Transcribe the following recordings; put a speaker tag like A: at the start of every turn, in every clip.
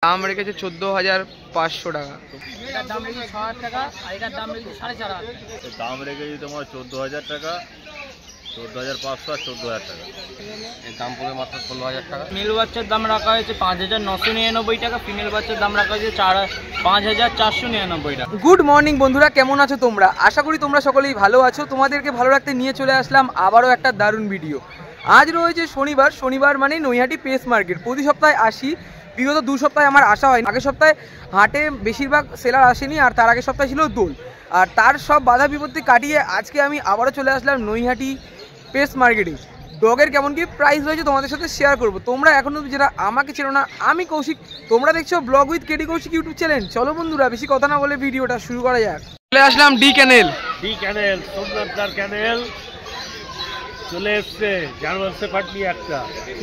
A: দাম রেখেছে 14,500 টাকা।
B: এটার দাম রেখেছে 6,000 টাকা আর এটার দাম রেখেছে 4,500।
C: দাম রেখেছি তোমার 14,000 টাকা, 14,500 আর 14,000 টাকা। এর দাম পড়ে মাত্র 16,000 টাকা।
B: মেল বাচ্চার দাম রাখা হয়েছে 5,999 টাকা, ফিমেল বাচ্চার দাম রাখা হয়েছে 5,499 টাকা।
A: গুড মর্নিং বন্ধুরা, কেমন আছো তোমরা? আশা করি তোমরা সকলেই ভালো আছো। তোমাদেরকে ভালো রাখতে নিয়ে চলে আসলাম আবারও একটা দারুণ ভিডিও। আজ রয়েছে শনিবার মানে নৈহাটি পেস মার্কেট। প্রতি সপ্তাহে আসি, বিগত 2 সপ্তাহে আমার আসা হয়নি। আগের সপ্তাহে হাটে বেশিরভাগ সেলার আসেনি, আর তার আগের সপ্তাহে ছিল দোল। আর তার সব বাধা বিপত্তি কাটিয়ে আজকে আমি আবারও চলে আসলাম নৈহাটি পেস মার্কেটে। ডগের কেমন কি প্রাইস রয়েছে তোমাদের সাথে শেয়ার করব। তোমরা এখনও যারা আমাকে চেনো না, আমি কৌশিক, তোমরা দেখছো blog with KD Koushik YouTube channel. চলো বন্ধুরা, বেশি কথা না বলে ভিডিওটা শুরু করা যাক। চলে আসলাম ডি ক্যানেল,
C: সুন্দরদার ক্যানেল চলে এসছে। জার্মান শেফার্ড নিয়ে একটা।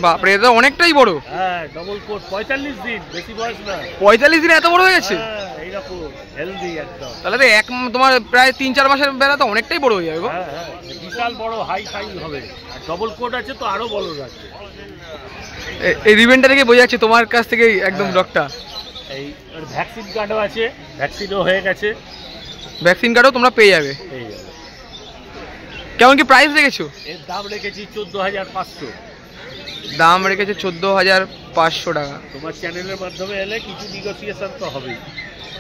A: বাপরে, এটা অনেকটাই বড়।
C: হ্যাঁ, ডবল কোট, 45 দিন, বেশি বয়স না।
A: 45 দিনে এত বড় হয়ে গেছে?
C: হ্যাঁ, এইরকম হেলদি একদম।
A: তাহলে তো তোমার প্রায় 3-4 মাসের বেলা তো অনেকটাই বড় হয়ে যাবে গো।
C: হ্যাঁ হ্যাঁ, বিশাল বড় হাই সাইজ হবে। আর ডবল কোট আছে তো আরো বড় আছে।
A: এই রিবেনটা দেখে বোঝা যাচ্ছে তোমার কাছ থেকে একদম ডগটা।
C: এই ভ্যাকসিন কার্ডও আছে, ভ্যাকসিনও হয়ে গেছে।
A: ভ্যাকসিন কার্ডও তোমরা পেয়ে যাবে। কেমন কি প্রাইস রেখেছো?
C: এর দাম রেখেছি 14,500।
A: দাম রেখেছে 14,500 টাকা।
C: তোমার চ্যানেলের মাধ্যমে এলে কিছু নেগোসিয়েশন তো হবেই।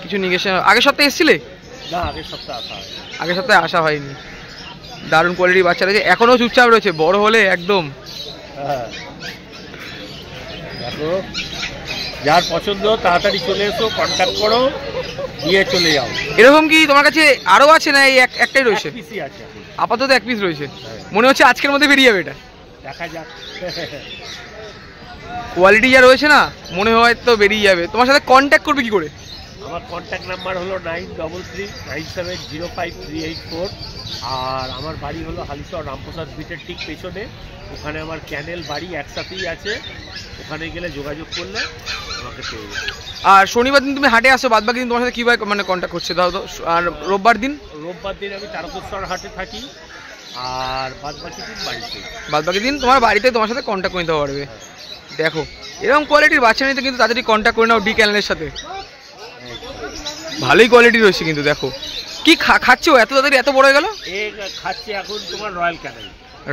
A: কিছু নেগোসিয়েশন? আগের সপ্তাহে এসেছিলে?
C: না, আগের সপ্তাহে আসা হয়নি।
A: আগের সপ্তাহে আসা হয়নি। দারুণ কোয়ালিটির বাচ্চা রয়েছে, এখনো চুপচাপ রয়েছে, বড় হলে একদম।
C: হ্যাঁ, দেখো, যার পছন্দ তাড়াতাড়ি চলে এসো, কন্ট্যাক্ট করো, নিয়ে চলে যাও।
A: এরকম কি তোমার কাছে আরো আছে না এই একটাই রয়েছে?
C: এক পিসই আছে,
A: আপাতত 1 পিস রয়েছে। মনে হচ্ছে আজকের মধ্যে বেরিয়ে যাবে এটা।
C: দেখা যাক।
A: কোয়ালিটি যা রয়েছে না, মনে হয় তো বেরিয়ে যাবে। তোমার সাথে কন্ট্যাক্ট করবে কি করে?
C: আমার কন্ট্যাক্ট নাম্বার হলো 9339738384। আর আমার বাড়ি হলো হালিশহর রামপ্রসাদ বিটের ঠিক পেছনে। ওখানে আমার ক্যানেল বাড়ি একসাথেই আছে। ওখানে গেলে যোগাযোগ করলে আমাকে পেয়ে যাবে।
A: আর শনিবার দিন তুমি হাটে আসো, বাদবাকি দিন তোমার সাথে কীভাবে মানে কন্ট্যাক্ট করছে দাও তো? আর রোববার দিন
C: আমি তারকেশ্বর হাটে থাকি, আর বাদবাকি দিন বাড়িতে।
A: বাদবাকি দিন তোমার বাড়িতে তোমার সাথে কন্ট্যাক্ট করে নিতে পারবে। দেখো, এরকম কোয়ালিটির বাচ্চা নিতে কিন্তু তাড়াতাড়ি কন্ট্যাক্ট করে নাও ডি ক্যানেলের সাথে। ভালোই কোয়ালিটি রয়েছে কিন্তু। দেখো কি খাচ্ছে ও, এত তাড়াতাড়ি এত বড় হয়ে গেল।
C: খাচ্ছে এখন তোমার রয়্যাল ক্যানেল।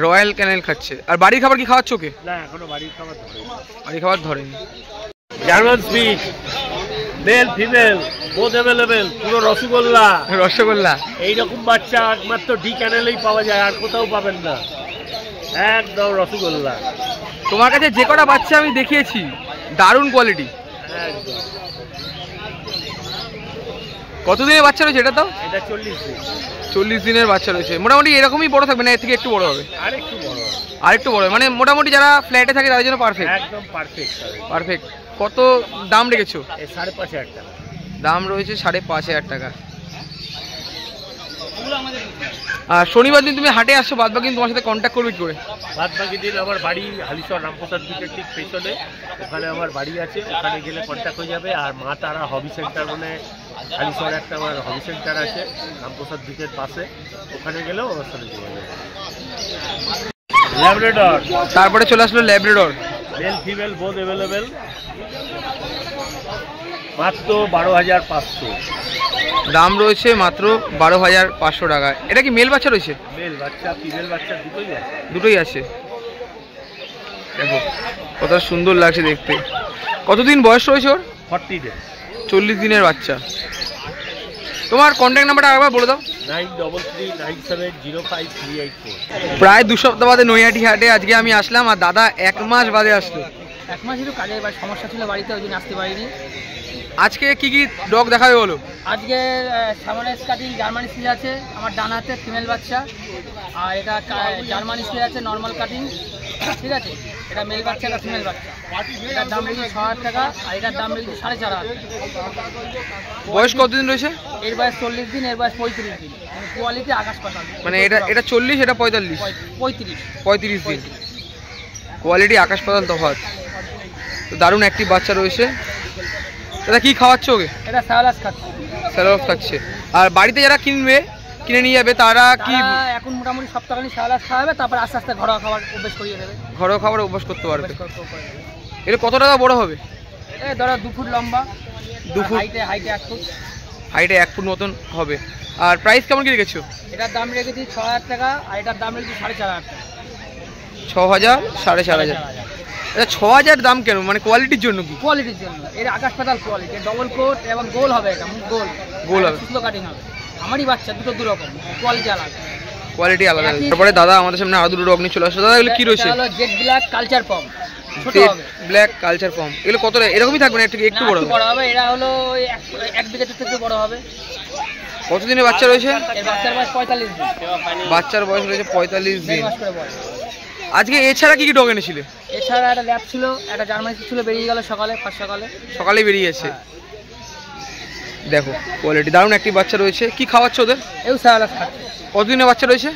A: রয়্যাল ক্যানেল খাচ্ছে। আর বাড়ির খাবার কি খাওয়াচ্ছ ওকে?
C: না, এখনো বাড়ির খাবার ধরেনি।
A: বাড়ির খাবার ধরেনি।
C: German speech, male female both available, পুরো রসগোল্লা।
A: রসগোল্লা
C: এইরকম বাচ্চা একমাত্র ডি ক্যানেলেই পাওয়া যায়, আর কোথাও পাবেন না। একদম রসগোল্লা।
A: তোমার কাছে যে কটা বাচ্চা আমি দেখিয়েছি, দারুণ কোয়ালিটি
C: একদম।
A: কতদিনের বাচ্চা রয়েছে এটা? তো
C: এটা 40 দিন।
A: 40 দিনের বাচ্চা রয়েছে। মোটামুটি এরকমই বড় থাকবে না, এর থেকে একটু বড় হবে?
C: আরেকটু বড়।
A: আরেকটু বড়, মানে মোটামুটি যারা ফ্ল্যাটে থাকে তাদের জন্য পারফেক্ট।
C: একদম পারফেক্ট
A: পারফেক্ট। কত দাম রেখেছো?
C: 5,500 টাকা
A: দাম রয়েছে। 5,500 টাকা। আর শনিবার দিন তুমি হাটে আসছো, বাদবাকি দিন তোমার সাথে কন্ট্যাক্ট করবে কি করে?
C: বাদবাকি দিন আমার বাড়ি হালিশহর রামপ্রসাদ বিটের ঠিক পেছনে। ওখানে আমার বাড়ি আছে, ওখানে গেলে কন্ট্যাক্ট হয়ে যাবে। আর মা তারা হবি সেন্টার মানে হালিশহরে একটা আমার হবি সেন্টার আছে রামপ্রসাদ বিটের পাশে, ওখানে গেলেও আমার সাথে যোগাযোগ। ল্যাব্রাডর,
A: তারপরে চলে আসলো Labrador.
C: Male female both available, মাত্র 12,500।
A: দাম রয়েছে মাত্র 12,500 টাকা। এটা কি মেল বাচ্চা রয়েছে?
C: মেল বাচ্চা ফিমেল বাচ্চা দুটোই আছে।
A: দুটোই আছে। দেখো কত সুন্দর লাগছে দেখতে। কতদিন বয়স রয়েছে ওর?
C: 40 দিন।
A: 40 দিনের বাচ্চা। তোমার কন্ট্যাক্ট নাম্বারটা একবার বলে দাও।
C: 9339705384।
A: প্রায় 2 সপ্তাহ বাদে নৈহাটি হাটে আজকে আমি আসলাম, আর দাদা 1 মাস বাদে আসলো।
B: 1 মাস একটু কাজের সমস্যা ছিল বাড়িতে, ওই জন্য আসতে পারিনি।
A: আজকে কি কি ডগ দেখাবে বলো?
B: আজকে সামনের কাটিং জার্মান স্পিচ আছে আমার ডান হাতে, ফিমেল বাচ্চা। আর এটা জার্মান স্পিচ আছে নর্মাল কাটিং, ঠিক আছে। এটা মেল বাচ্চা, এটা ফিমেল বাচ্চা। এটার দাম রেখেছে 6,000 টাকা আর এটার দাম রেখেছে 4,500 টাকা।
A: বয়স কতদিন রয়েছে?
B: এর বয়স 40 দিন, এর বয়স 35 দিন। কোয়ালিটি আকাশ পাতাল।
A: মানে এটা 40, এটা 45? 35 দিন। কোয়ালিটি আকাশ পাতাল তফাৎ। তো দারুণ একটি বাচ্চা রয়েছে। এটা কি খাওয়াচ্ছ ওকে?
B: এটা স্যালাড খাচ্ছে।
A: স্যালাড খাচ্ছে। আর বাড়িতে যারা কিনে নিয়ে যাবে তারা কি
B: এখন মোটামুটি সপ্তাহখানি স্যালাড খাওয়াবে, তারপর আস্তে আস্তে ঘরোয়া খাবার অভ্যাস করিয়ে দেবে।
A: ঘরোয়া খাবার অভ্যাস করতে পারবে। এটা কত টাকা বড় হবে?
B: ধরো 2 ফুট লম্বা,
A: 2 ফুট
B: হাইটে 1 ফুট,
A: হাইটে 1 ফুট মতন হবে। আর প্রাইস কেমন কি রেখেছো?
B: এটার দাম রেখেছি 6000 টাকা, আর এটার দাম রেখেছি 4500 টাকা।
A: 6000 4500। আচ্ছা 6000 দাম কেন, মানে কোয়ালিটির জন্য কি?
B: কোয়ালিটির জন্য, এর আকাশ পাতাল কোয়ালিটি, ডবল কোট এবং গোল হবে, এটা মুখ গোল হবে, সুতো কাটিং হবে। আমারই বাচ্চা দুটো দুরকম, কোয়ালিটি আলাদা,
A: কোয়ালিটি আলাদা। তারপরে দাদা আমাদের সামনে আরো দুটো অগ্নি চলে আসছে। দাদা এগুলো কি রয়েছে?
B: হলো জেড ব্ল্যাক কালচার পম, ছোট হবে,
A: ব্ল্যাক কালচার ফর্ম। এগুলো কত এরকমই থাকবে না, একটু বড়
B: হবে? এরা হলো 1 বিঘা থেকে বড় হবে।
A: কতদিনের বাচ্চা রয়েছে?
B: এর বাচ্চার বয়স 45 দিন।
A: বাচ্চার বয়স রয়েছে 45 দিন।
B: 1 মাস করে বয়স।
A: আজকে এছাড়া কি কি ডগ এনেছিলে?
B: এছাড়া একটা ল্যাব ছিল, একটা জার্মানি ছিল, বেরিয়ে গেল সকালে
A: বেরিয়ে গেছে। দেখো কোয়ালিটি দারুণ একটি বাচ্চা রয়েছে। কি খাওয়াচ্ছ ওদের?
B: এও সারালাস খাচ্ছে।
A: কতদিনের বাচ্চা রয়েছে?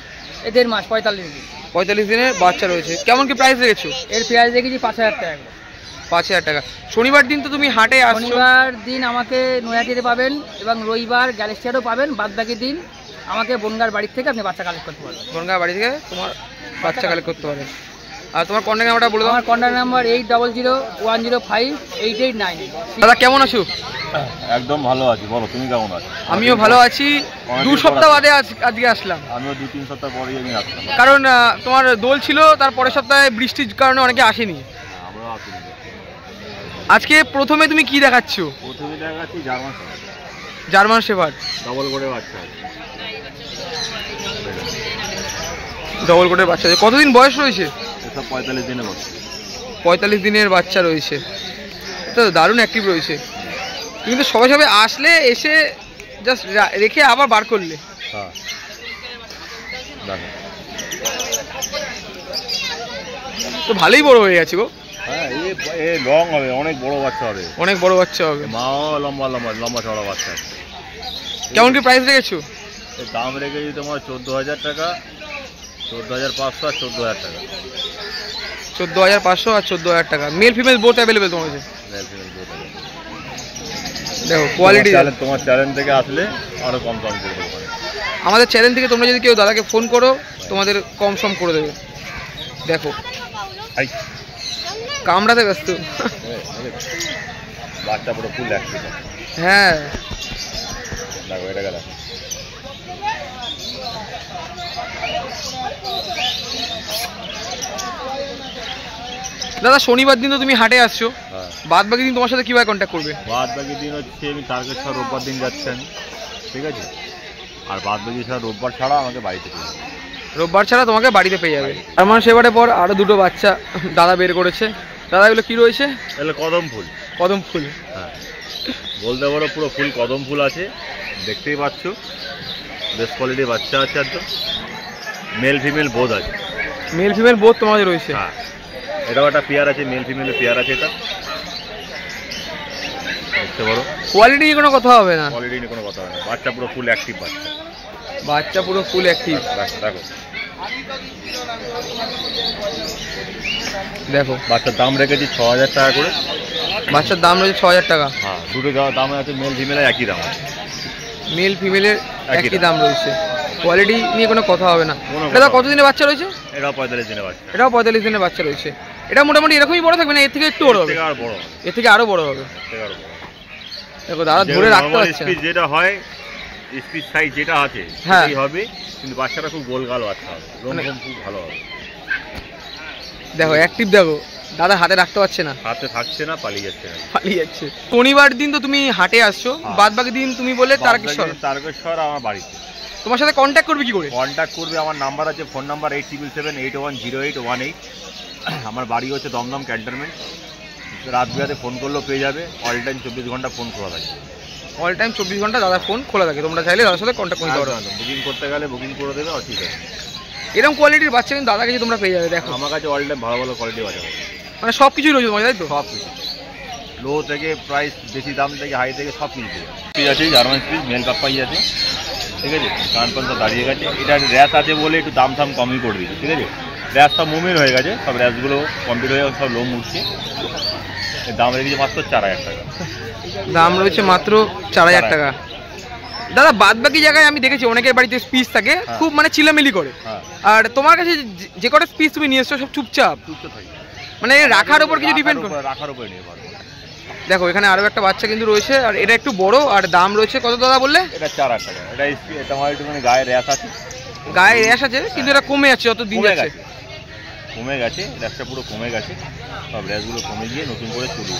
B: এ 1.5 মাস, 45 দিন।
A: 45 দিনের বাচ্চা রয়েছে। কেমন কি প্রাইস রেখেছো?
B: এর প্রাইস রেখেছি 5000 টাকা।
A: 5000 টাকা। শনিবার দিন তো তুমি হাটে আসছো?
B: শনিবার দিন আমাকে নৈহাটিতে পাবেন এবং রবিবার গ্যালেক্সিয়ারও পাবেন। বাদবাকি দিন আমাকে বনগার বাড়ি থেকে আপনি বাচ্চা কালেক্ট করতে পারবেন।
A: বনগার বাড়ি থেকে তোমার বাচ্চা কালেক্ট করতে পারবেন। আর তোমার কন্ট্যাক্ট নাম্বারটা বলে দাও।
B: আমার কন্ট্যাক্ট নাম্বার 8001058898।
A: দাদা কেমন আছো?
D: একদম ভালো আছি, বলো তুমি কেমন আছো?
A: আমিও ভালো আছি। 2 সপ্তাহ বাদে আজকে আসলাম।
D: আমিও 2-3 সপ্তাহ পরেই আমি আসলাম,
A: কারণ তোমার দোল ছিল, তার পরের সপ্তাহে বৃষ্টির কারণে অনেকে আসেনি।
D: আমরাও আসিনি।
A: আজকে প্রথমে তুমি কি দেখাচ্ছ?
D: প্রথমে দেখাচ্ছি
A: জার্মান শেফার্ড,
D: ডবল করে বাচ্চা আছে।
A: ডবল কোটের বাচ্চা। কতদিন বয়স রয়েছে?
D: এসব 45 দিনের বাচ্চা।
A: 45 দিনের বাচ্চা রয়েছে। তো দারুণ অ্যাক্টিভ রয়েছে। কিন্তু সবাই আসলে এসে জাস্ট রেখে আবার বার করলে।
D: হ্যাঁ দেখো
A: তো ভালোই বড় হয়ে গেছে গো।
D: হ্যাঁ এ লং হবে, অনেক বড় বাচ্চা হবে,
A: অনেক বড় বাচ্চা হবে।
D: মাও লম্বা চড়া বাচ্চা আছে।
A: কেমন কি প্রাইস রেখেছো?
D: এর দাম রেখেছি তোমার 14000 টাকা, 14500 আর 14000 টাকা।
A: 14500 আর 14000 টাকা। মেল ফিমেল বোথ অ্যাভেলেবেল তোমার কাছে? দেখো কোয়ালিটি।
D: তোমার চ্যানেল থেকে আসলে আরো কম করে দেবো।
A: আমাদের চ্যানেল থেকে তোমরা যদি কেউ দাদাকে ফোন করো তোমাদের কম সম করে দেবে। দেখো কামড়াতে ব্যস্ত।
D: বাচ্চা পুরো ফুল অ্যাক্টিভ।
A: হ্যাঁ
D: দেখো এটা গেল।
A: দাদা শনিবার দিন তো তুমি হাটে আসছো,
D: হ্যাঁ।
A: বাদ বাকি দিন তোমার সাথে কিভাবে কন্ট্যাক্ট করবে?
D: বাদ বাকি দিন হচ্ছে আমি তারকেশ্বর রোববার দিন যাচ্ছেন, ঠিক আছে? আর বাদ বাকি ছাড়া রোববার ছাড়া আমাকে বাড়িতে পেয়ে যাবে।
A: রোববার ছাড়া তোমাকে বাড়িতে পেয়ে যাবে। জার্মান শেফার্ডের পর আরো দুটো বাচ্চা দাদা বের করেছে। দাদা এগুলো কি রয়েছে?
D: তাহলে কদম ফুল।
A: কদম ফুল,
D: হ্যাঁ বলতে পারো পুরো ফুল কদম ফুল আছে, দেখতেই পাচ্ছ। বেস্ট কোয়ালিটির বাচ্চা আছে একদম, মেল ফিমেল বোধ আছে।
A: মেল ফিমেল বোধ তোমাদের রয়েছে?
D: হ্যাঁ এটাও একটা পেয়ার আছে, মেল ফিমেলের পেয়ার আছে। এটা দেখতে পারো,
A: কোয়ালিটি নিয়ে কোনো কথা হবে না,
D: কোয়ালিটি নিয়ে কোনো কথা হবে না। বাচ্চা পুরো ফুল অ্যাক্টিভ বাচ্চা,
A: বাচ্চা পুরো ফুল অ্যাক্টিভ।
D: দেখো
A: দেখো
D: বাচ্চার দাম রেখেছি 6000 টাকা করে।
A: বাচ্চার দাম রয়েছে 6000 টাকা।
D: হ্যাঁ দুটো দাম আছে, মেল ফিমেলের একই দাম আছে।
A: মেল ফিমেলের একই দাম রয়েছে, কোয়ালিটি নিয়ে কোনো কথা হবে না। দাদা কতদিনের বাচ্চা রয়েছে?
D: এটাও 45 দিনের বাচ্চা।
A: এটাও 45 দিনের বাচ্চা রয়েছে। এটা মোটামুটি এরকমই বড় থাকবে না, এর থেকে একটু বড় হবে? এর থেকে আরো বড় হবে। দেখো দাদা ধরে রাখতে পারছে না।
D: যেটা হয় স্পিচ সাইজ যেটা আছে সেটাই হবে, কিন্তু বাচ্চাটা খুব গোলগাল বাচ্চা হবে, রঙ খুব ভালো হবে।
A: দেখো অ্যাক্টিভ, দেখো দাদা হাতে রাখতে পারছে না,
D: হাতে থাকছে না, পালিয়ে যাচ্ছে।
A: শনিবার দিন তো তুমি হাটে আসছো, বাদ বাকি দিন তুমি বলে
D: তারকেশ্বর আমার বাড়িতে।
A: তোমার সাথে কন্ট্যাক্ট করবে কি করে?
D: কন্ট্যাক্ট করবে, আমার নাম্বার আছে, ফোন নাম্বার 8777810818। আমার বাড়ি হচ্ছে দমদম ক্যান্টনমেন্ট। রাত বিরাতে ফোন করলেও পেয়ে যাবে, অল টাইম 24 ঘন্টা ফোন খোলা থাকে।
A: অল টাইম 24 ঘন্টা দাদা ফোন খোলা থাকে, তোমরা চাইলে দাদার সাথে কন্ট্যাক্ট করতে পারো।
D: বুকিং করতে গেলে বুকিং করে দেবে, অসুবিধা নেই।
A: এরকম কোয়ালিটির বাচ্চা কিন্তু দাদা কাছে তোমরা পেয়ে যাবে। দেখো
D: আমার কাছে অল টাইম ভালো ভালো কোয়ালিটি বাচ্চা হবে,
A: মানে সব কিছুই রয়েছে তোমার, তাই তো?
D: সব কিছু, লো থেকে প্রাইস বেশি দাম থেকে হাই থেকে সব কিছু পেয়ে যাবে। আছে জার্মান স্পিচ মেল কাপ্পাই আছে, ঠিক আছে? কান পান সব দাঁড়িয়ে গেছে। এটা র্যাশ আছে বলে একটু দাম থাম কমই করে দিয়েছে, ঠিক আছে? র্যাশ সব মুভমেন্ট হয়ে গেছে, সব র্যাশগুলো কমপ্লিট হয়ে সব লোম উঠছে। দাম রেখেছে মাত্র 4000 টাকা।
A: দাম রয়েছে মাত্র 4000 টাকা। দাদা বাদ বাকি জায়গায় আমি দেখেছি অনেকের বাড়িতে স্পিচ থাকে, খুব মানে চিলামিলি করে। আর তোমার কাছে যে কটা স্পিচ তুমি নিয়ে এসছো সব চুপচাপ
D: থাকে,
A: মানে রাখার উপর কিছু ডিপেন্ড করে?
D: রাখার উপরে নির্ভর করে।
A: দেখো এখানে আরো একটা বাচ্চা কিন্তু রয়েছে, আর এটা একটু বড়, আর দাম রয়েছে কত দাদা বললে?
D: এটা 4000 টাকা। এটা আমার একটু মানে গায়ে র্যাশ আছে,
A: গায়ে র্যাশ আছে, কিন্তু এটা কমে যাচ্ছে যত দিন যাচ্ছে।
D: কমে গেছে, র্যাশটা পুরো কমে গেছে, সব র্যাশগুলো কমে গিয়ে নতুন করে শুরু।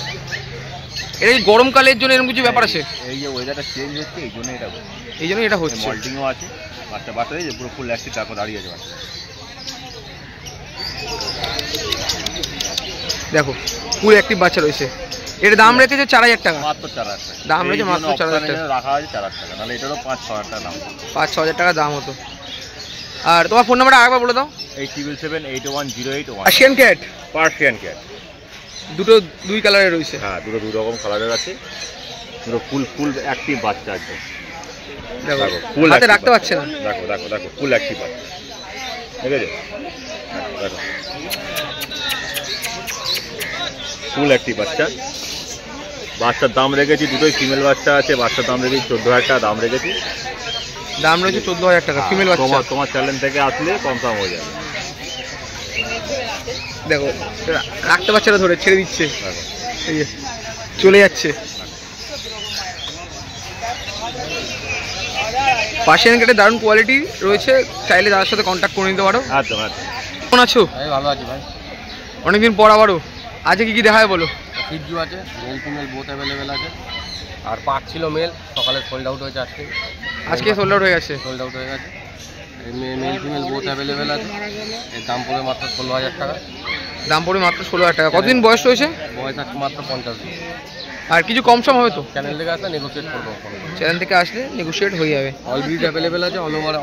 A: এটা কি গরমকালের জন্য এরকম কিছু ব্যাপার আছে?
D: এই যে ওয়েদারটা চেঞ্জ হচ্ছে এই জন্য
A: এটা হচ্ছে।
D: মল্টিংও আছে, বাচ্চা যে পুরো ফুল অ্যাক্টিভ তারপর দাঁড়িয়ে আছে বাচ্চা।
A: দেখো ফুল অ্যাক্টিভ বাচ্চা রয়েছে। এর দাম রেখেছে 4000 টাকা,
D: মাত্র 4000 টাকা
A: দাম রয়েছে, মাত্র 4000 টাকা
D: রাখা আছে, 4000 টাকা, নাহলে এটারও 5-6 হাজার টাকা দাম,
A: 5-6 হাজার টাকা দাম হতো। আর তোমার ফোন নাম্বারটা আরেকবার বলে দাও।
D: 87781081।
A: পার্সিয়ান ক্যাট,
D: পার্সিয়ান ক্যাট
A: দুই কালারের রয়েছে।
D: হ্যাঁ, দুটো দুই রকম কালারের আছে, দুটো ফুল অ্যাক্টিভ বাচ্চা আছে।
A: দেখো
D: ফুল
A: হাতে রাখতে পারছে না।
D: দেখো ফুল অ্যাক্টিভ বাচ্চা, ঠিক আছে? দেখো ফুল অ্যাক্টিভ বাচ্চা। বাচ্চার দাম রেখেছি, দুটোই ফিমেল বাচ্চা আছে, বাচ্চার দাম রেখেছি 14000 টাকা দাম রেখেছি।
A: দাম রয়েছে 14000 টাকা ফিমেল বাচ্চা।
D: তোমার চ্যানেল থেকে আসলে কনফার্ম হয়ে যাবে।
A: দেখো রাখতে পারছে না, ধরে ছেড়ে দিচ্ছে,
D: দেখো
A: এই যে চলে যাচ্ছে। পার্সিয়ান ক্যাটের দারুণ কোয়ালিটি রয়েছে, চাইলে তার সাথে কন্ট্যাক্ট করে নিতে পারো।
D: একদম।
A: কেমন আছো?
B: ভালো আছি ভাই।
A: অনেকদিন পর আবারও, আজকে কি দেখায় বলো?
B: ফিটজু আছে, মেল ফিমেল বোথ অ্যাভেলেবেল আছে। আর পার্ট ছিল মেল, সকালে সোল্ড আউট হয়েছে,
A: আজকে সোল্ড আউট হয়ে গেছে।
B: মেল ফিমেল বোথ অ্যাভেলেবেল আছে। এর দাম পড়বে মাত্র 16000 টাকা।
A: দাম পড়বে মাত্র 16000 টাকা। কতদিন বয়স রয়েছে?
B: বয়স আছে মাত্র 50 দিন।
A: আর কিছু কম সম হবে তো?
B: চ্যানেল থেকে আসলে নেগোসিয়েট করবো।
A: চ্যানেল থেকে আসলে নেগোসিয়েট হয়ে যাবে।
B: অল ব্রিড অ্যাভেলেবেল আছে,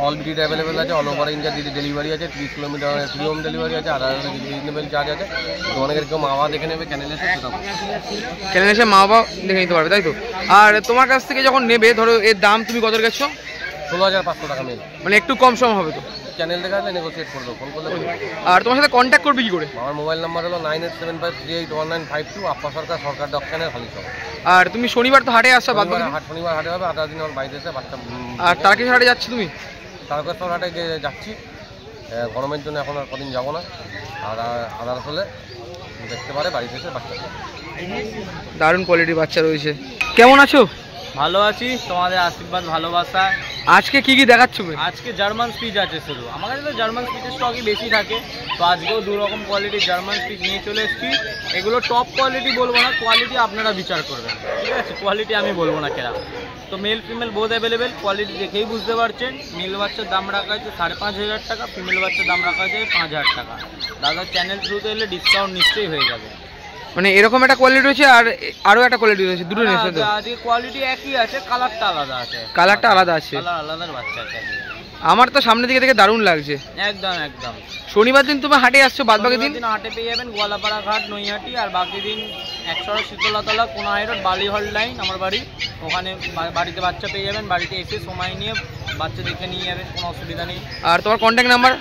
B: অল ব্রিড অ্যাভেলেবেল আছে, অল ওভার ইন্ডিয়া ডেলিভারি আছে, 30 কিলোমিটার ফ্রি হোম ডেলিভারি আছে, আর রিজনেবল চার্জ আছে। তো অনেকের কেউ মা বাবা দেখে নেবে, চ্যানেলে
A: চ্যানেলে এসে মা বাবা দেখে নিতে পারবে, তাই তো? আর তোমার কাছ থেকে যখন নেবে, ধরো এর দাম তুমি কত রেখেছো?
B: 16500 টাকা মেল।
A: মানে একটু কম সম হবে তো?
B: চ্যানেল থেকে আসলে নেগোসিয়েট করবো, ফোন করলে।
A: আর তোমার সাথে কন্ট্যাক্ট করবে কি করে?
B: আমার মোবাইল নাম্বার হলো 9875381952, আপ্পা সরকার দোকানের হালিশহর।
A: আর তুমি শনিবার তো হাটে আসছো? বাদ বাকি
B: শনিবার হাটে হবে, 8 দিন আমার বাড়িতে এসে বাচ্চা।
A: আর তারকেশ্বর হাটে যাচ্ছ তুমি?
B: তারকেশ্বর হাটে যাচ্ছি, গরমের জন্য এখন আর কদিন যাবো না। আর আদার হলে দেখতে পারে বাড়িতে এসে বাচ্চা।
A: দারুণ কোয়ালিটির বাচ্চা রয়েছে। কেমন আছো?
B: ভালো আছি, তোমাদের আশীর্বাদ ভালোবাসা।
A: আজকে কি কি দেখাচ্ছ?
B: আজকে জার্মান স্পিচ আছে শুধু, আমার কাছে তো জার্মান স্পিচের স্টকই বেশি থাকে। তো আজকেও 2 রকম কোয়ালিটির জার্মান স্পিচ নিয়ে চলে এসেছি। এগুলো টপ কোয়ালিটি বলবো না, কোয়ালিটি আপনারা বিচার করবেন, ঠিক আছে? কোয়ালিটি আমি বলবো না কেনা। তো male female both available, quality দেখেই বুঝতে পারছেন। মেল বাচ্চার দাম রাখা হয়েছে 5500 টাকা, ফিমেল বাচ্চার দাম রাখা হয়েছে 5000 টাকা। দাদার চ্যানেল থ্রুতে এলে ডিসকাউন্ট নিশ্চয়ই হয়ে যাবে।
A: মানে এরকম একটা কোয়ালিটি রয়েছে, আর আরো একটা কোয়ালিটি রয়েছে, দুটো নিয়েছে তো?
B: আজকে কোয়ালিটি একই আছে, কালারটা আলাদা আছে।
A: কালারটা আলাদা আছে,
B: কালার আলাদার বাচ্চা আছে।
A: আমার তো সামনে দিকে দেখে দারুণ লাগছে।
B: একদম।
A: শনিবার দিন তুমি হাটে আসছো, বাদ বাকি দিন
B: হাটে পেয়ে যাবেন গোয়ালাপাড়া ঘাট, নৈহাটি। আর বাকি দিন 100 শীতলাতলা, কোনাহাই রোড, বালিহল লাইন আমার বাড়ি। ওখানে বাড়িতে বাচ্চা পেয়ে যাবেন, বাড়িতে এসে সময় নিয়ে বাচ্চা দেখে নিয়ে যাবেন, কোনো অসুবিধা নেই।
A: আর তোমার কন্ট্যাক্ট নাম্বার?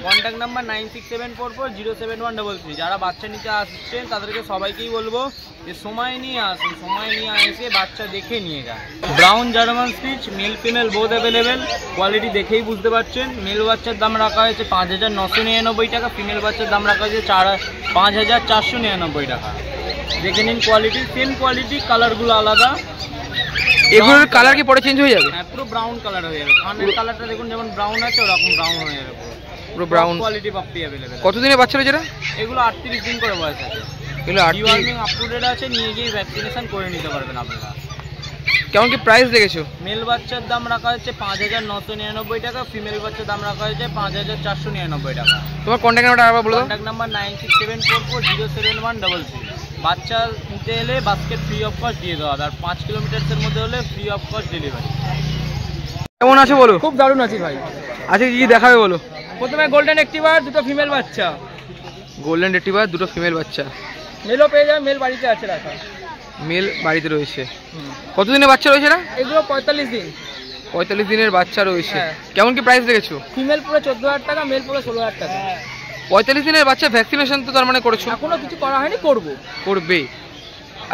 B: 9674407133। যারা বাচ্চা নিতে আসছেন তাদেরকে সবাইকেই বলবো যে সময় নিয়ে আসুন, সময় নিয়ে এসে বাচ্চা দেখে নিয়ে যান। Brown German speech, male female both available, quality দেখেই বুঝতে পারছেন। মেল বাচ্চার দাম রাখা হয়েছে 5999 টাকা, ফিমেল বাচ্চার দাম রাখা হয়েছে 5499 টাকা। দেখে নিন কোয়ালিটি, সেম কোয়ালিটি, কালারগুলো আলাদা।
A: এগুলোর কালার কি পরে চেঞ্জ হয়ে যাবে?
B: হ্যাঁ, পুরো ব্রাউন কালার হয়ে যাবে। কানের কালারটা দেখুন, যেমন ব্রাউন আছে ওরকম ব্রাউন হয়ে যাবে,
A: পুরো ব্রাউন
B: কোয়ালিটি পাপ্পি অ্যাভেলেবেল।
A: কতদিনের বাচ্চা রয়েছে এটা?
B: এগুলো 38 দিন করে বয়স আছে।
A: এগুলো 38
B: ডিওয়ার্মিং আপ টু ডেট আছে, নিয়ে গিয়ে ভ্যাকসিনেশন করে নিতে পারবেন আপনারা।
A: কেমন কি প্রাইস দেখেছো?
B: মেল বাচ্চার দাম রাখা হচ্ছে 5999 টাকা, ফিমেল বাচ্চার দাম রাখা হয়েছে 5499 টাকা।
A: তোমার কন্ট্যাক্ট নাম্বারটা আবার বলো।
B: Contact number 9674407133। বাচ্চা নিতে এলে বাস্কেট ফ্রি অফ কস্ট দিয়ে দেওয়া হবে, আর 5 কিলোমিটারের মধ্যে হলে ফ্রি অফ কস্ট ডেলিভারি।
A: কেমন আছো বলো?
B: খুব দারুণ আছি ভাই।
A: আজকে কি দেখাবে বলো?
B: প্রথমে গোল্ডেন রেট্রিভার, দুটো ফিমেল বাচ্চা।
A: গোল্ডেন রেট্রিভার, দুটো ফিমেল বাচ্চা।
B: মেলও পেয়ে যাবে, মেল বাড়িতে আছে রাখা।
A: মেল বাড়িতে রয়েছে। কতদিনের বাচ্চা রয়েছে না?
B: এগুলো 45 দিন।
A: 45 দিনের বাচ্চা রয়েছে। কেমন কি প্রাইস দেখেছো?
B: ফিমেল পুরো 14000 টাকা, মেল পুরো 16000 টাকা।
A: 45 দিনের বাচ্চা ভ্যাকসিনেশন তো তার মানে করেছো?
B: এখনো কিছু করা হয়নি, করবে।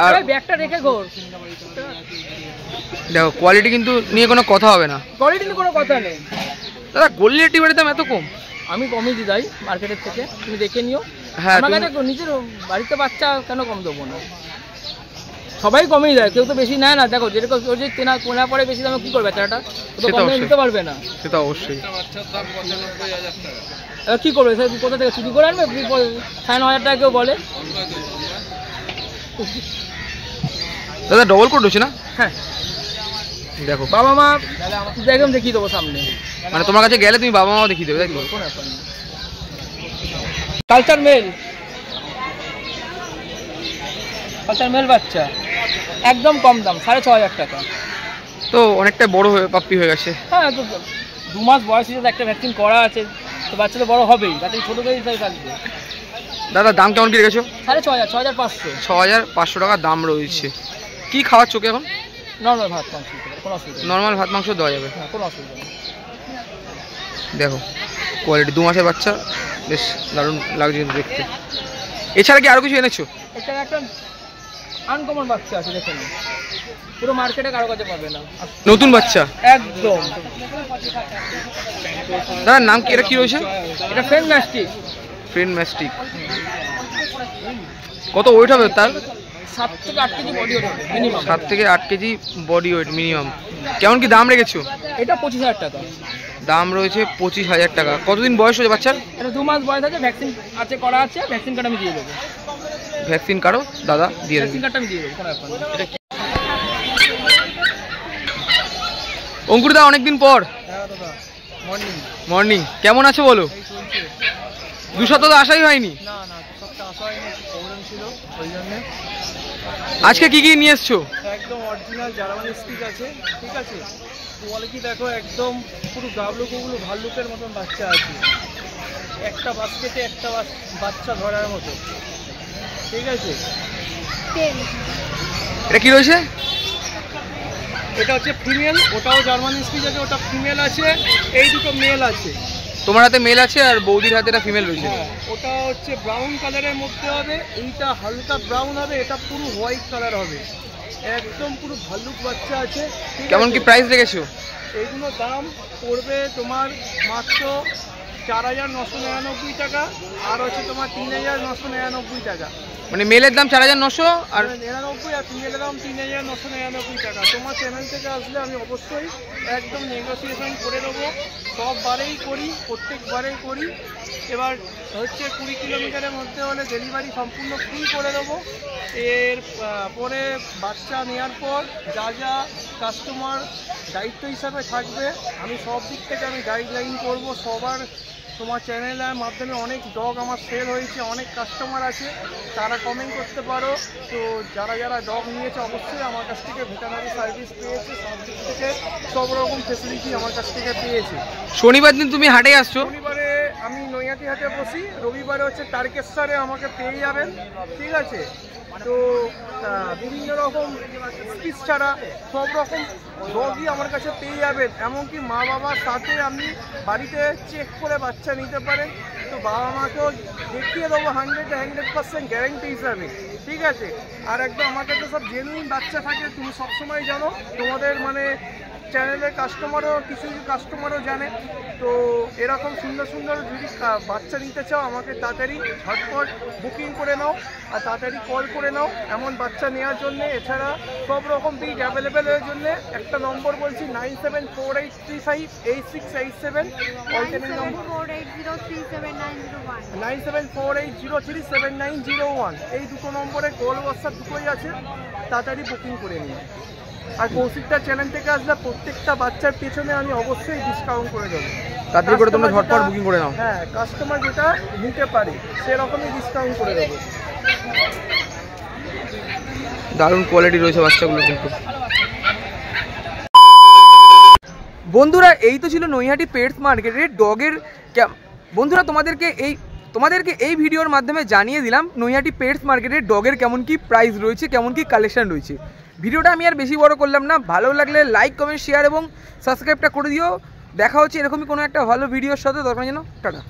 B: আর ব্যাগটা রেখে ঘোর।
A: দেখো কোয়ালিটি কিন্তু নিয়ে কোনো কথা হবে না,
B: কোয়ালিটি নিয়ে কোনো কথা নেই।
A: দাদা গোল্ডেন রেট্রিভারের দাম এত কম?
B: আমি কমই দিই মার্কেটের থেকে, তুমি দেখে নিও।
A: হ্যাঁ,
B: আমার কাছে নিজের বাড়িতে বাচ্চা কেন কম দেবো না? সবাই কমেই দেয়, কেউ তো বেশি নেয় না। দেখো যেরকম কেউ যদি কেনা পরে বেশি দামে কি করবে বেচারাটা, তো কমে নিতে পারবে না।
A: সেটা অবশ্যই।
B: কি করবে স্যার, কোথা থেকে চুরি করে আনবে? 9,500 টাকা কেউ বলে।
A: দাদা ডবল কোট হচ্ছে না?
B: হ্যাঁ
A: দেখো
B: বাবা মা একদম দেখিয়ে দেবো সামনে,
A: মানে তোমার কাছে গেলে তুমি বাবা মাও দেখিয়ে দেবে, তাই তো?
B: কোনো ব্যাপার নেই। কালচার মেল, কালচার মেল বাচ্চা একদম কম দাম, 6,500 টাকা।
A: তো অনেকটা বড় হয়ে পাপ্পি হয়ে গেছে।
B: হ্যাঁ তো 2 মাস বয়স হিসেবে একটা ভ্যাকসিন করা আছে, তো বাচ্চা তো বড় হবেই, তাতে ছোটো করে হিসাবে থাকবে।
A: দাদা দাম কেমন কি রেখেছো?
B: 6,500, 6,500।
A: 6,500 টাকা দাম রয়েছে। কি খাওয়াচ্ছ কি এখন?
B: নর্মাল ভাত মাংস, কোনো অসুবিধা নেই।
A: নর্মাল ভাত মাংস দেওয়া যাবে?
B: হ্যাঁ কোনো অসুবিধা নেই।
A: দেখো কোয়ালিটি, 2 মাসের বাচ্চা, বেশ দারুণ লাগছে কিন্তু দেখতে। এছাড়া কি আরো কিছু এনেছো?
B: এটা একটা আনকমন বাচ্চা আছে, দেখুন পুরো মার্কেটে কারো কাছে পাবে না,
A: নতুন বাচ্চা
B: একদম।
A: দাদার নাম কি, এটা কি রয়েছে?
B: এটা ফ্রেন্ড ম্যাস্টিক।
A: ফ্রেন্ড ম্যাস্টিক। কত ওয়েট হবে তার?
B: 7 থেকে 8 কেজি বডি ওয়েট মিনিমাম।
A: 7 থেকে 8 কেজি বডি ওয়েট মিনিমাম। কেমন কি দাম রেখেছো?
B: এটা 25,000 টাকা
A: দাম রয়েছে 25,000 টাকা। কতদিন বয়স হয়েছে বাচ্চার?
B: এটা 2 মাস বয়স আছে, ভ্যাকসিন আছে করা আছে, ভ্যাকসিন কার্ড আমি দিয়ে দেবো।
A: ভ্যাকসিন কার্ডও দাদা দিয়ে দেবেন?
B: ভ্যাকসিন কার্ডটা আমি দিয়ে দেবো, কোনো ব্যাপার নেই।
A: অঙ্কুরদা অনেকদিন পর।
B: হ্যাঁ দাদা, মর্নিং।
A: মর্নিং, কেমন আছো বলো? 2 সপ্তাহ তো আসাই হয়নি।
B: না না, সবটা আসা হয়নি, প্রবলেম ছিল ওই জন্য।
A: আজকে কি কি নিয়ে এসছো?
B: একদম অরিজিনাল জার্মানি স্পিচ আছে, ঠিক আছে। কোয়ালিটি দেখো একদম পুরো গাবলুকগুলো ভাল্লুকের মতন বাচ্চা আছে, একটা বাস্কেটে একটা বাচ্চা ধরার মতো, ঠিক আছে।
A: এটা কি রয়েছে?
B: এটা হচ্ছে ফিমেল, ওটাও জার্মানি স্পিচ আছে, ওটা ফিমেল আছে, এই দুটো মেল আছে।
A: তোমার হাতে মেল আছে আর বৌদির হাতে এটা ফিমেল রয়েছে।
B: হ্যাঁ, ওটা হচ্ছে ব্রাউন কালারের মধ্যে হবে, এইটা হালকা ব্রাউন হবে, এটা পুরো হোয়াইট কালার হবে, একদম পুরো ভাল্লুক বাচ্চা আছে।
A: কেমন কি প্রাইস রেখেছো?
B: এইগুলো দাম পড়বে তোমার মাত্র 4,999 টাকা, আর হচ্ছে তোমার 3,999 টাকা।
A: মানে মেলের দাম 4,900 আর
B: 99, আর ফিমেলের দাম 3,999 টাকা। তোমার চ্যানেল থেকে আসলে আমি অবশ্যই একদম নেগোসিয়েশন করে দেবো, সব বারেই করি, প্রত্যেকবারেই করি। এবার হচ্ছে 20 কিলোমিটারের মধ্যে হলে ডেলিভারি সম্পূর্ণ ফ্রি করে দেবো। এর পরে বাচ্চা নেওয়ার পর যা যা কাস্টমার দায়িত্ব হিসাবে থাকবে, আমি সব দিক থেকে আমি গাইডলাইন করব সবার। তোমার চ্যানেলের মাধ্যমে অনেক ডগ আমার সেল হয়েছে, অনেক কাস্টমার আছে, তারা কমেন্ট করতে পারো। তো যারা যারা ডগ নিয়েছে অবশ্যই আমার কাছ থেকে ভেটেরিনারি সার্ভিস পেয়েছে, সব দিক থেকে সব রকম ফেসিলিটি আমার কাছ থেকে পেয়েছে।
A: শনিবার দিন তুমি হাটে আসছো?
B: শনিবারে আমি নৈহাটি হাটে বসি, রবিবারে হচ্ছে তারকেশ্বরে আমাকে পেয়ে যাবেন, ঠিক আছে। তো বিভিন্ন রকম স্পিচ ছাড়া সব রকম ডগই আমার কাছে পেয়ে যাবেন, এমনকি মা বাবার সাথে আপনি বাড়িতে চেক করে বাচ্চা নিতে পারেন। তো বাবা মাকেও দেখিয়ে দেবো 100% গ্যারেন্টি হিসাবে, ঠিক আছে। আর একদম আমার কাছে সব জেনুইন বাচ্চা থাকে, তুমি সবসময় জানো, তোমাদের মানে চ্যানেলের কাস্টমারও কিছু কিছু কাস্টমারও জানে। তো এরকম সুন্দর সুন্দর যদি বাচ্চা নিতে চাও আমাকে তাড়াতাড়ি ঝটপট বুকিং করে নাও আর তাড়াতাড়ি কল করে নাও এমন বাচ্চা নেওয়ার জন্য। এছাড়া সব রকম ব্রিড অ্যাভেলেবেলের জন্য একটা নম্বর বলছি, 9748358687, অল্টারনেট নম্বর 9748037901, এই দুটো নম্বরে কল হোয়াটসঅ্যাপ দুটোই আছে, তাড়াতাড়ি বুকিং করে নিন। আর কৌশিকটা চ্যানেল থেকে আসলে প্রত্যেকটা বাচ্চার পেছনে আমি অবশ্যই ডিসকাউন্ট করে দেবো,
A: তাড়াতাড়ি করে তোমরা ঝটপট বুকিং করে নাও।
B: হ্যাঁ, কাস্টমার যেটা নিতে পারে সেরকমই ডিসকাউন্ট করে দেবো।
A: দারুণ কোয়ালিটি রয়েছে বাচ্চাগুলো কিন্তু। বন্ধুরা এই তো ছিল নৈহাটি পেটস মার্কেটের ডগের। বন্ধুরা তোমাদেরকে এই ভিডিওর মাধ্যমে জানিয়ে দিলাম নৈহাটি পেটস মার্কেটের ডগের কেমন কি প্রাইস রয়েছে, কেমন কি কালেকশন রয়েছে। ভিডিওটা আমি আর বেশি বড় করলাম না, ভালো লাগলে লাইক কমেন্ট শেয়ার এবং সাবস্ক্রাইবটা করে দিও। দেখা হচ্ছে এরকমই কোনো একটা ভালো ভিডিওর সাথে, দরকার যেন। টাটা।